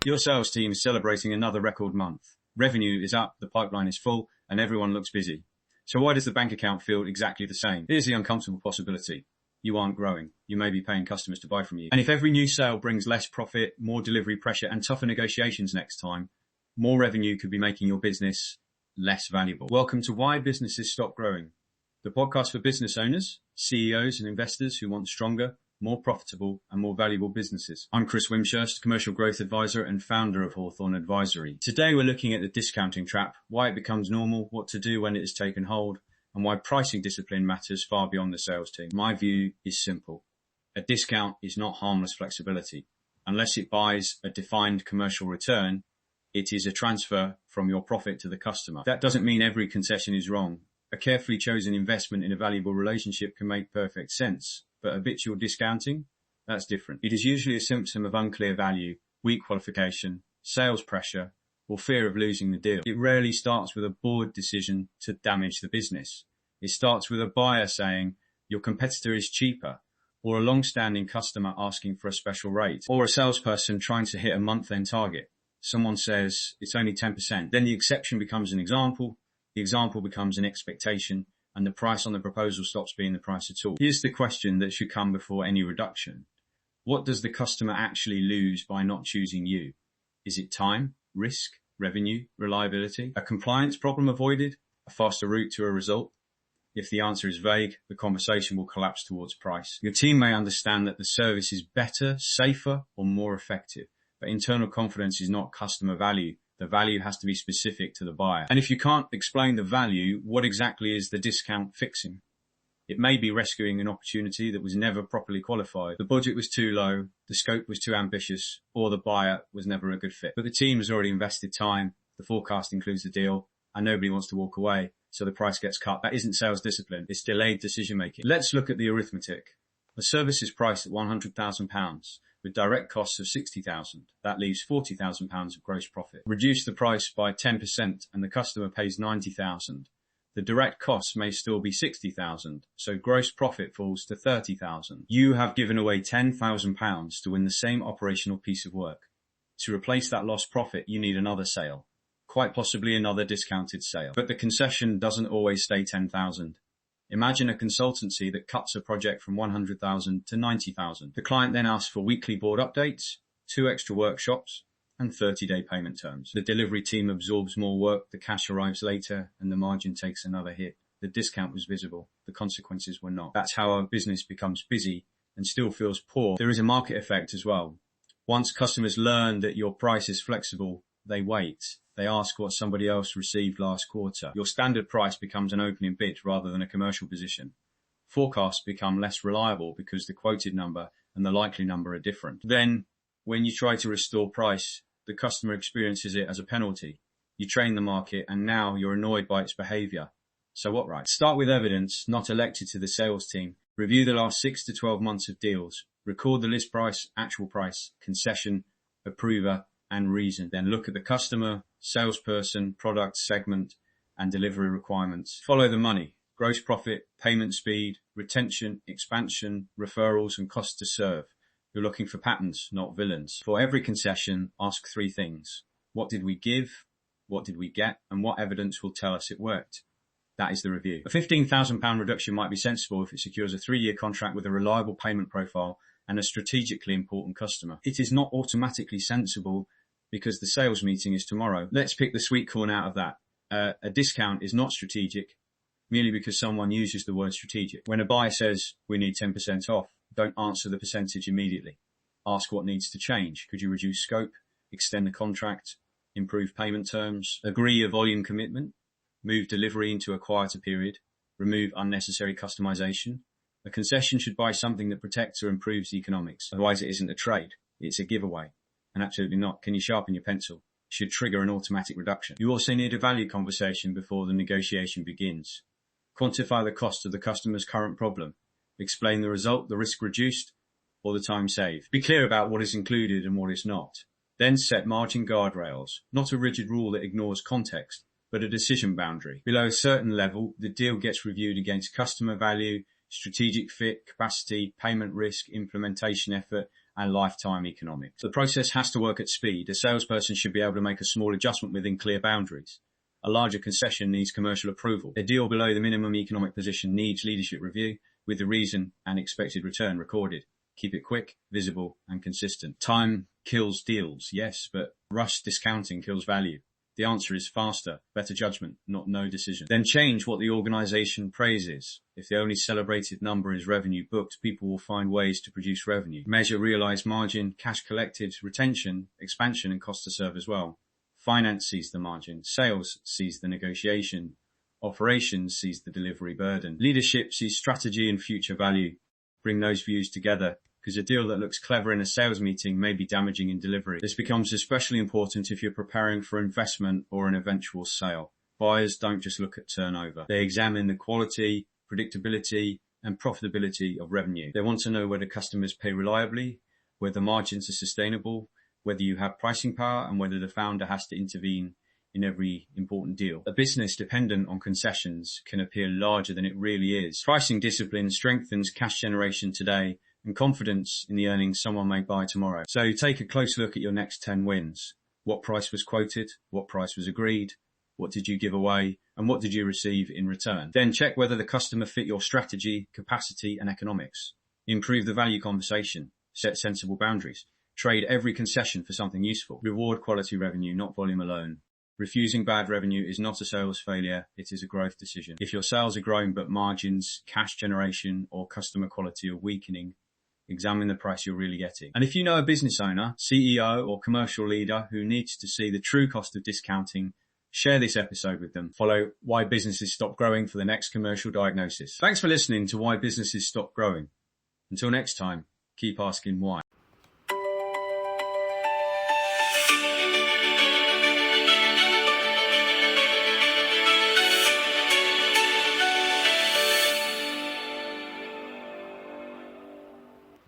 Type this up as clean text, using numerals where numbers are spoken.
Your sales team is celebrating another record month. Revenue is up, the pipeline is full, and everyone looks busy. So why does the bank account feel exactly the same? Here's the uncomfortable possibility. You aren't growing. You may be paying customers to buy from you. And if every new sale brings less profit, more delivery pressure, and tougher negotiations next time, more revenue could be making your business less valuable. Welcome to Why Businesses Stop Growing, the podcast for business owners, CEOs, and investors who want stronger, more profitable, and more valuable businesses. I'm Chris Wimshurst, Commercial Growth Advisor and founder of Hawthorne Advisory. Today we're looking at the discounting trap, why it becomes normal, what to do when it has taken hold, and why pricing discipline matters far beyond the sales team. My view is simple. A discount is not harmless flexibility. Unless it buys a defined commercial return, it is a transfer from your profit to the customer. That doesn't mean every concession is wrong. A carefully chosen investment in a valuable relationship can make perfect sense. But habitual discounting, that's different. It is usually a symptom of unclear value, weak qualification, sales pressure, or fear of losing the deal. It rarely starts with a board decision to damage the business. It starts with a buyer saying, your competitor is cheaper, or a long-standing customer asking for a special rate, or a salesperson trying to hit a month-end target. Someone says, it's only 10%. Then the exception becomes an example, the example becomes an expectation, and the price on the proposal stops being the price at all. Here's the question that should come before any reduction. What does the customer actually lose by not choosing you? Is it time, risk, revenue, reliability? A compliance problem avoided? A faster route to a result? If the answer is vague, the conversation will collapse towards price. Your team may understand that the service is better, safer, or more effective, but internal confidence is not customer value. The value has to be specific to the buyer. And if you can't explain the value, what exactly is the discount fixing? It may be rescuing an opportunity that was never properly qualified. The budget was too low, the scope was too ambitious, or the buyer was never a good fit. But the team has already invested time, the forecast includes the deal, and nobody wants to walk away, so the price gets cut. That isn't sales discipline, it's delayed decision making. Let's look at the arithmetic. The service is priced at £100,000. With direct costs of £60,000. That leaves £40,000 of gross profit. Reduce the price by 10% and the customer pays £90,000. The direct costs may still be £60,000, so gross profit falls to £30,000. You have given away £10,000 to win the same operational piece of work. To replace that lost profit, you need another sale. Quite possibly another discounted sale. But the concession doesn't always stay £10,000. Imagine a consultancy that cuts a project from £100,000 to £90,000. The client then asks for weekly board updates, 2 extra workshops, and 30-day payment terms. The delivery team absorbs more work, the cash arrives later, and the margin takes another hit. The discount was visible, the consequences were not. That's how our business becomes busy and still feels poor. There is a market effect as well. Once customers learn that your price is flexible, they wait. They ask what somebody else received last quarter. Your standard price becomes an opening bid rather than a commercial position. Forecasts become less reliable because the quoted number and the likely number are different. Then, when you try to restore price, the customer experiences it as a penalty. You train the market and now you're annoyed by its behavior. So what right? Start with evidence, not a lecture to the sales team. Review the last 6 to 12 months of deals. Record the list price, actual price, concession, approver, and reason. Then look at the customer, salesperson, product, segment, and delivery requirements. Follow the money, gross profit, payment speed, retention, expansion, referrals, and cost to serve. You're looking for patterns, not villains. For every concession, ask 3 things. What did we give? What did we get? And what evidence will tell us it worked? That is the review. A £15,000 reduction might be sensible if it secures a 3-year contract with a reliable payment profile and a strategically important customer. It is not automatically sensible because the sales meeting is tomorrow. Let's pick the sweet corn out of that. A discount is not strategic merely because someone uses the word strategic. When a buyer says, we need 10% off, don't answer the percentage immediately. Ask what needs to change. Could you reduce scope, extend the contract, improve payment terms, agree a volume commitment, move delivery into a quieter period, remove unnecessary customization? A concession should buy something that protects or improves economics. Otherwise it isn't a trade, it's a giveaway. And absolutely not. Can you sharpen your pencil? Should trigger an automatic reduction. You also need a value conversation before the negotiation begins. Quantify the cost of the customer's current problem. Explain the result, the risk reduced, or the time saved. Be clear about what is included and what is not. Then set margin guardrails, not a rigid rule that ignores context, but a decision boundary. Below a certain level, the deal gets reviewed against customer value, strategic fit, capacity, payment risk, implementation effort, and lifetime economics. The process has to work at speed. A salesperson should be able to make a small adjustment within clear boundaries. A larger concession needs commercial approval. A deal below the minimum economic position needs leadership review with the reason and expected return recorded. Keep it quick, visible, and consistent. Time kills deals, yes, but rush discounting kills value. The answer is faster, better judgment, not no decision. Then change what the organization praises. If the only celebrated number is revenue booked, people will find ways to produce revenue. Measure realized margin, cash collected, retention, expansion, and cost to serve as well. Finance sees the margin. Sales sees the negotiation. Operations sees the delivery burden. Leadership sees strategy and future value. Bring those views together, because a deal that looks clever in a sales meeting may be damaging in delivery. This becomes especially important if you're preparing for investment or an eventual sale. Buyers don't just look at turnover. They examine the quality, predictability, and profitability of revenue. They want to know whether customers pay reliably, whether margins are sustainable, whether you have pricing power, and whether the founder has to intervene in every important deal. A business dependent on concessions can appear larger than it really is. Pricing discipline strengthens cash generation today and confidence in the earnings someone may buy tomorrow. So take a close look at your next 10 wins. What price was quoted? What price was agreed? What did you give away? And what did you receive in return? Then check whether the customer fit your strategy, capacity, and economics. Improve the value conversation. Set sensible boundaries. Trade every concession for something useful. Reward quality revenue, not volume alone. Refusing bad revenue is not a sales failure, it is a growth decision. If your sales are growing but margins, cash generation, or customer quality are weakening, examine the price you're really getting. And if you know a business owner, CEO, or commercial leader who needs to see the true cost of discounting, share this episode with them. Follow Why Businesses Stop Growing for the next commercial diagnosis. Thanks for listening to Why Businesses Stop Growing. Until next time, keep asking why.